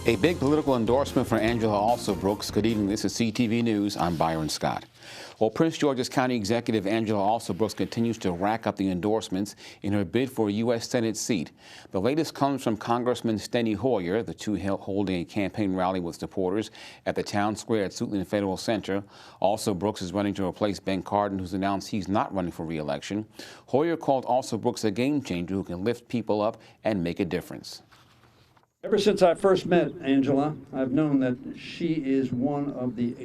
A big political endorsement for Angela Alsobrooks. Good evening. This is CTV News. I'm Byron Scott. Well, Prince George's County Executive Angela Alsobrooks continues to rack up the endorsements in her bid for a U.S. Senate seat. The latest comes from Congressman Steny Hoyer, the two holding a campaign rally with supporters at the Town Square at Suitland Federal Center. Alsobrooks is running to replace Ben Cardin, who's announced he's not running for re-election. Hoyer called Alsobrooks a game changer who can lift people up and make a difference. Ever since I first met Angela, I've known that she is one of the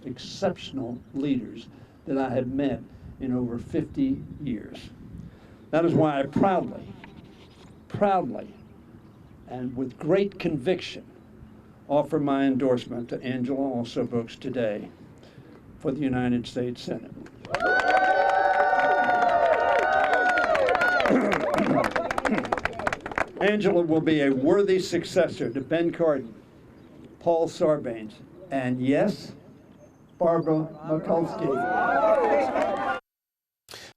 exceptional leaders that I have met in over 50 years. That is why I proudly, and with great conviction, offer my endorsement to Angela Alsobrooks today for the United States Senate. Angela will be a worthy successor to Ben Cardin, Paul Sarbanes, and yes, Barbara Mikulski.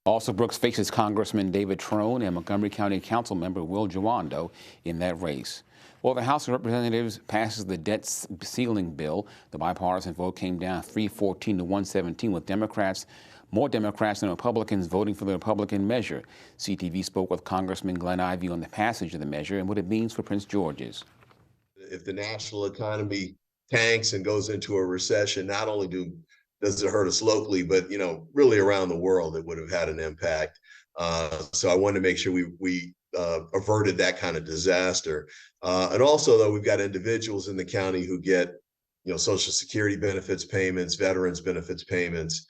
Alsobrooks faces Congressman David Trone and Montgomery County Council member Will Jawando in that race. Well, the House of Representatives passes the debt ceiling bill. The bipartisan vote came down 314 to 117 with more Democrats than Republicans voting for the Republican measure. CTV spoke with Congressman Glenn Ivey on the passage of the measure and what it means for Prince George's. If the national economy tanks and goes into a recession, not only does it hurt us locally, but really around the world, it would have had an impact. So I wanted to make sure we averted that kind of disaster. And also, though, we've got individuals in the county who get Social Security benefits payments, veterans benefits payments.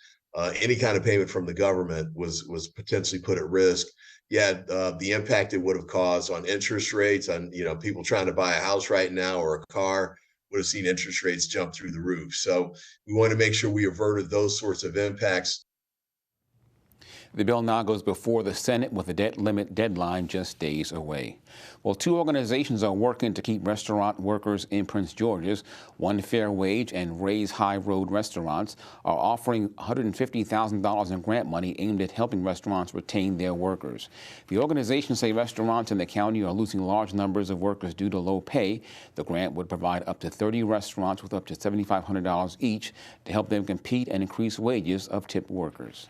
Any kind of payment from the government was potentially put at risk. The impact it would have caused on interest rates, on people trying to buy a house right now or a car, would have seen interest rates jump through the roof. So we want to make sure we averted those sorts of impacts. The bill now goes before the Senate with the debt limit deadline just days away. Well, two organizations are working to keep restaurant workers in Prince George's. One Fair Wage and Raise High Road Restaurants are offering $150,000 in grant money aimed at helping restaurants retain their workers. The organizations say restaurants in the county are losing large numbers of workers due to low pay. The grant would provide up to 30 restaurants with up to $7,500 each to help them compete and increase wages of tipped workers.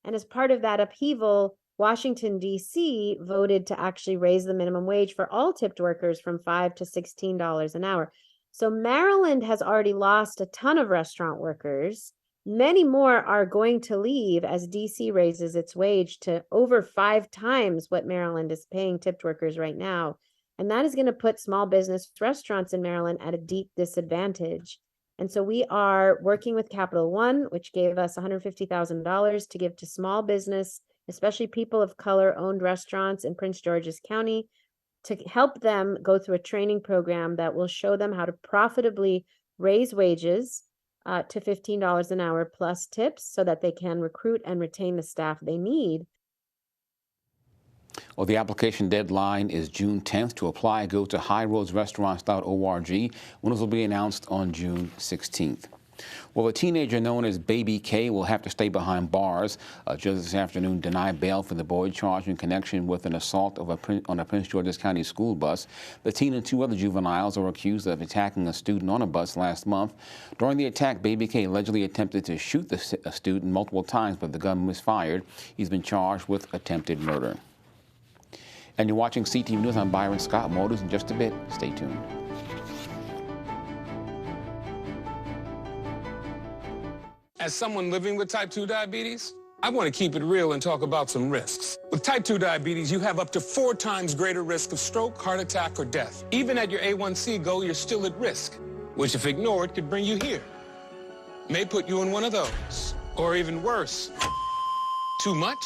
And as part of that upheaval, Washington, D.C. voted to actually raise the minimum wage for all tipped workers from $5 to $16 an hour. So Maryland has already lost a ton of restaurant workers. Many more are going to leave as D.C. raises its wage to over 5 times what Maryland is paying tipped workers right now. And that is going to put small business restaurants in Maryland at a deep disadvantage. And so we are working with Capital One, which gave us $150,000 to give to small business, especially people of color-owned restaurants in Prince George's County, to help them go through a training program that will show them how to profitably raise wages to $15 an hour plus tips so that they can recruit and retain the staff they need. Well, the application deadline is June 10th. To apply, go to highroadsrestaurants.org. Winners will be announced on June 16th. Well, a teenager known as Baby K will have to stay behind bars. A judge this afternoon denied bail for the boy charged in connection with an assault on a Prince George's County school bus. The teen and 2 other juveniles are accused of attacking a student on a bus last month. During the attack, Baby K allegedly attempted to shoot a student multiple times, but the gun misfired. He's been charged with attempted murder. And you're watching CTV News. I'm Byron Scott. More news in just a bit. Stay tuned. As someone living with type 2 diabetes, I want to keep it real and talk about some risks. With type 2 diabetes, you have up to 4 times greater risk of stroke, heart attack, or death. Even at your A1C goal, you're still at risk, which if ignored could bring you here. May put you in one of those, or even worse. Too much?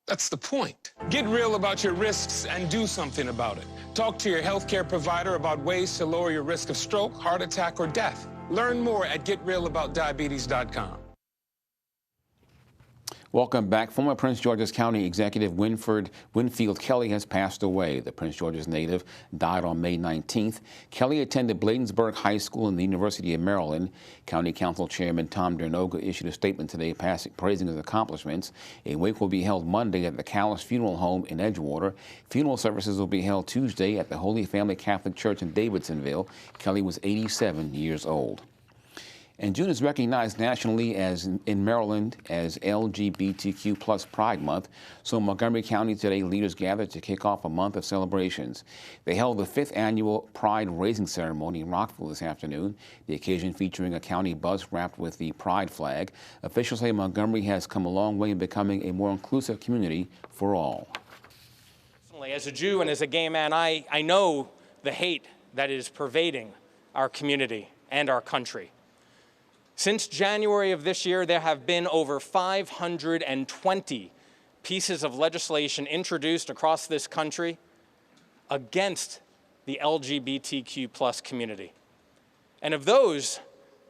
That's the point. Get real about your risks and do something about it. Talk to your healthcare provider about ways to lower your risk of stroke, heart attack, or death. Learn more at getrealaboutdiabetes.com. Welcome back. Former Prince George's County Executive Winfield Kelly has passed away. The Prince George's native died on May 19th. Kelly attended Bladensburg High School and the University of Maryland. County Council Chairman Tom Dernoga issued a statement today praising his accomplishments. A wake will be held Monday at the Callis Funeral Home in Edgewater. Funeral services will be held Tuesday at the Holy Family Catholic Church in Davidsonville. Kelly was 87 years old. And June is recognized nationally in Maryland as LGBTQ plus Pride Month. So in Montgomery County today, leaders gathered to kick off a month of celebrations. They held the 5th annual Pride Raising Ceremony in Rockville this afternoon, the occasion featuring a county bus wrapped with the Pride flag. Officials say Montgomery has come a long way in becoming a more inclusive community for all. As a Jew and as a gay man, I know the hate that is pervading our community and our country. Since January of this year, there have been over 520 pieces of legislation introduced across this country against the LGBTQ plus community. And of those,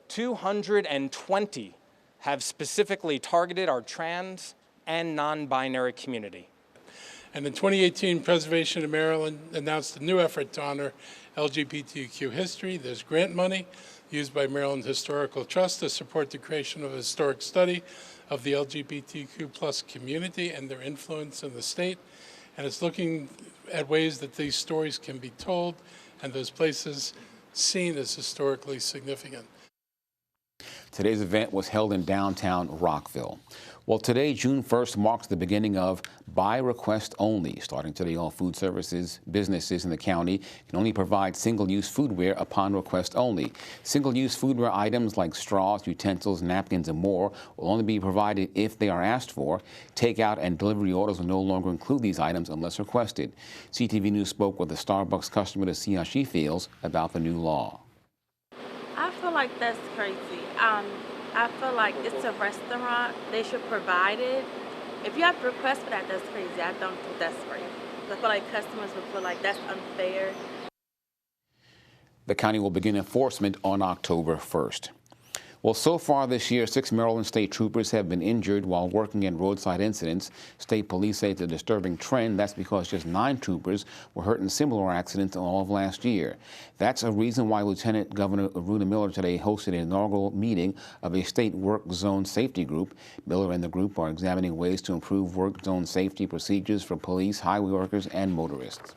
220 have specifically targeted our trans and non-binary community. And in 2018, Preservation of Maryland announced a new effort to honor LGBTQ history. There's grant money used by Maryland Historical Trust to support the creation of a historic study of the LGBTQ plus community and their influence in the state. And it's looking at ways that these stories can be told and those places seen as historically significant. Today's event was held in downtown Rockville. Well, today, June 1st, marks the beginning of By Request Only. Starting today, all food services businesses in the county can only provide single-use foodware upon request only. Single-use foodware items like straws, utensils, napkins, and more will only be provided if they are asked for. Takeout and delivery orders will no longer include these items unless requested. CTV News spoke with a Starbucks customer to see how she feels about the new law. I feel like that's crazy. I feel like it's a restaurant. They should provide it. If you have to request for that, that's crazy. I don't think that's right. I feel like customers would feel like that's unfair. The county will begin enforcement on October 1st. Well, so far this year, 6 Maryland state troopers have been injured while working in roadside incidents. State police say it's a disturbing trend. That's because just 9 troopers were hurt in similar accidents in all of last year. That's a reason why Lieutenant Governor Runa Miller today hosted an inaugural meeting of a state work zone safety group. Miller and the group are examining ways to improve work zone safety procedures for police, highway workers, and motorists.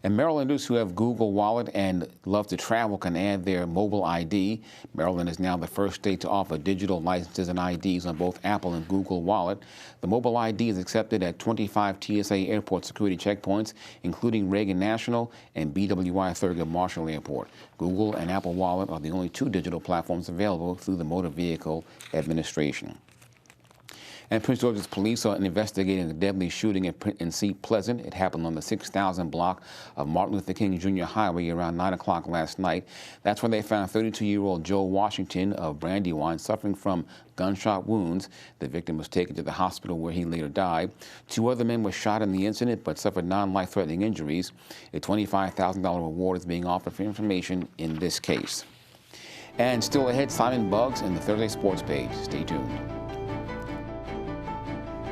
And Marylanders who have Google Wallet and love to travel can add their mobile ID. Maryland is now the first state to offer digital licenses and IDs on both Apple and Google Wallet. The mobile ID is accepted at 25 TSA airport security checkpoints, including Reagan National and BWI Thurgood Marshall Airport. Google and Apple Wallet are the only 2 digital platforms available through the Motor Vehicle Administration. And Prince George's police are investigating a deadly shooting in Seat Pleasant. It happened on the 6,000 block of Martin Luther King Jr. Highway around 9 o'clock last night. That's where they found 32-year-old Joe Washington of Brandywine suffering from gunshot wounds. The victim was taken to the hospital where he later died. 2 other men were shot in the incident but suffered non-life-threatening injuries. A $25,000 reward is being offered for information in this case. And still ahead, Simon Buggs and the Thursday Sports page. Stay tuned.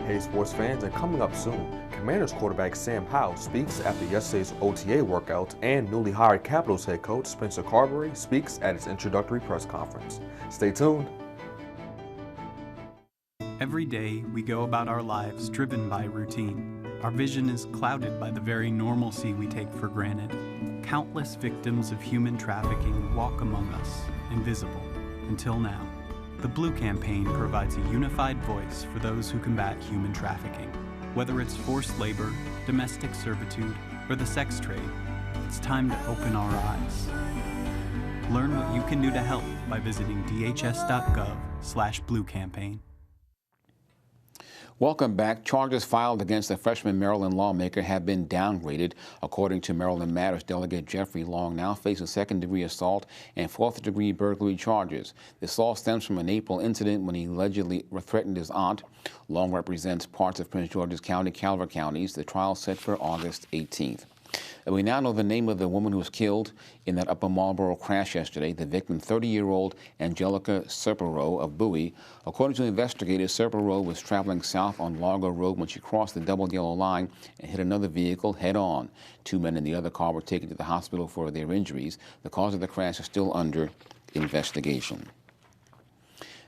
Hey sports fans, and coming up soon, Commanders quarterback Sam Howell speaks after yesterday's OTA workouts, and newly hired Capitals head coach Spencer Carberry speaks at his introductory press conference. Stay tuned. Every day we go about our lives driven by routine. Our vision is clouded by the very normalcy we take for granted. Countless victims of human trafficking walk among us, invisible, until now. The Blue Campaign provides a unified voice for those who combat human trafficking. Whether it's forced labor, domestic servitude, or the sex trade, it's time to open our eyes. Learn what you can do to help by visiting dhs.gov/bluecampaign. Welcome back. Charges filed against a freshman Maryland lawmaker have been downgraded. According to Maryland Matters Delegate Jeffrey Long, now faces second-degree assault and fourth-degree burglary charges. This all stems from an April incident when he allegedly threatened his aunt. Long represents parts of Prince George's County, Calvert counties. The trial set for August 18th. And we now know the name of the woman who was killed in that Upper Marlboro crash yesterday. The victim, 30-year-old Angelica Serpero of Bowie. According to investigators, Serpero was traveling south on Largo Road when she crossed the double yellow line and hit another vehicle head-on. 2 men in the other car were taken to the hospital for their injuries. The cause of the crash is still under investigation.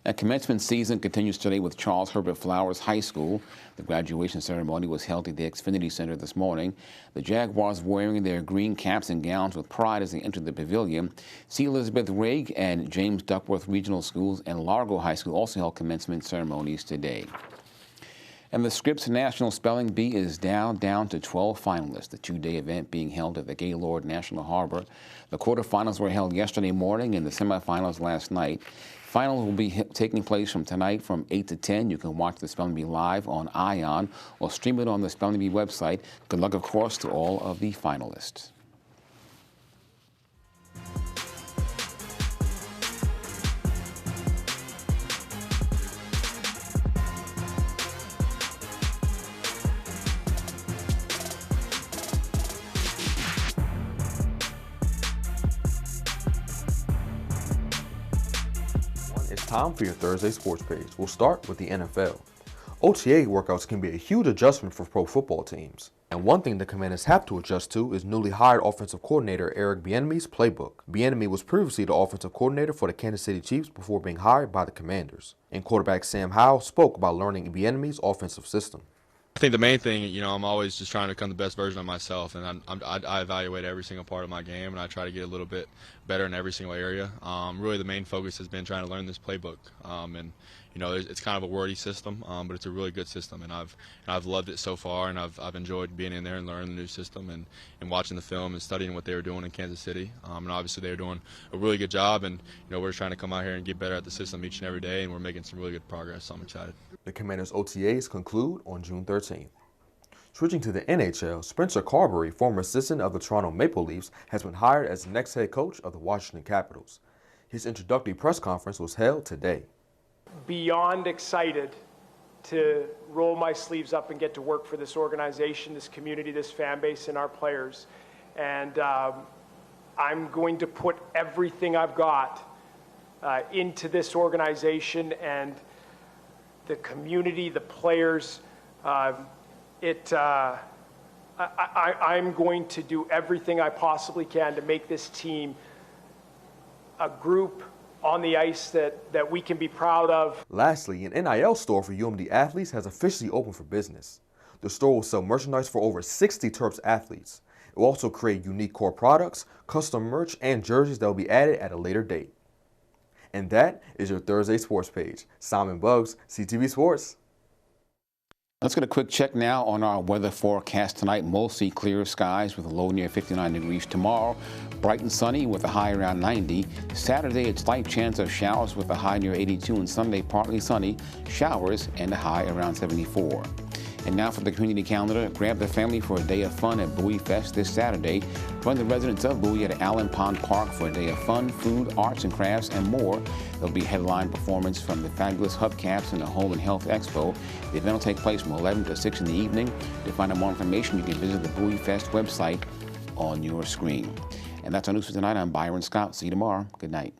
A commencement season continues today with Charles Herbert Flowers High School. The graduation ceremony was held at the Xfinity Center this morning. The Jaguars wearing their green caps and gowns with pride as they entered the pavilion. C. Elizabeth Rigg and James Duckworth Regional Schools and Largo High School also held commencement ceremonies today. And the Scripps National Spelling Bee is down to 12 finalists, the two-day event being held at the Gaylord National Harbor. The quarterfinals were held yesterday morning and the semifinals last night. Finals will be taking place from tonight from 8 to 10. You can watch the Spelling Bee live on ION or stream it on the Spelling Bee website. Good luck, of course, to all of the finalists. It's time for your Thursday sports page. We'll start with the NFL. OTA workouts can be a huge adjustment for pro football teams. And one thing the Commanders have to adjust to is newly hired offensive coordinator Eric Bieniemy's playbook. Bieniemy was previously the offensive coordinator for the Kansas City Chiefs before being hired by the Commanders. And quarterback Sam Howell spoke about learning Bieniemy's offensive system. I think the main thing, I'm always just trying to become the best version of myself, and I evaluate every single part of my game, and I try to get a little bit better in every single area. Really, the main focus has been trying to learn this playbook, and it's kind of a wordy system, but it's a really good system, and I've loved it so far, and I've enjoyed being in there and learning the new system and watching the film and studying what they were doing in Kansas City, and obviously they were doing a really good job, and we're trying to come out here and get better at the system each and every day, and we're making some really good progress, so I'm excited. The Commanders' OTAs conclude on June 13th. Switching to the NHL, Spencer Carberry, former assistant of the Toronto Maple Leafs, has been hired as the next head coach of the Washington Capitals. His introductory press conference was held today. Beyond excited to roll my sleeves up and get to work for this organization, this community, this fan base, and our players. And I'm going to put everything I've got into this organization and the community, the players. I'm going to do everything I possibly can to make this team a group on the ice that we can be proud of. Lastly, an NIL store for UMD athletes has officially opened for business. The store will sell merchandise for over 60 Terps athletes. It will also create unique core products, custom merch, and jerseys that will be added at a later date. And that is your Thursday sports page. Simon Buggs, CTV Sports. Let's get a quick check now on our weather forecast tonight. Mostly clear skies with a low near 59 degrees. Tomorrow, bright and sunny with a high around 90. Saturday, a slight chance of showers with a high near 82. And Sunday, partly sunny, showers, and a high around 74. And now for the community calendar, grab the family for a day of fun at Bowie Fest this Saturday. Join the residents of Bowie at Allen Pond Park for a day of fun, food, arts and crafts, and more. There'll be a headline performance from the fabulous Hubcaps and the Home and Health Expo. The event will take place from 11 to 6 in the evening. To find out more information, you can visit the Bowie Fest website on your screen. And that's our news for tonight. I'm Byron Scott. See you tomorrow. Good night.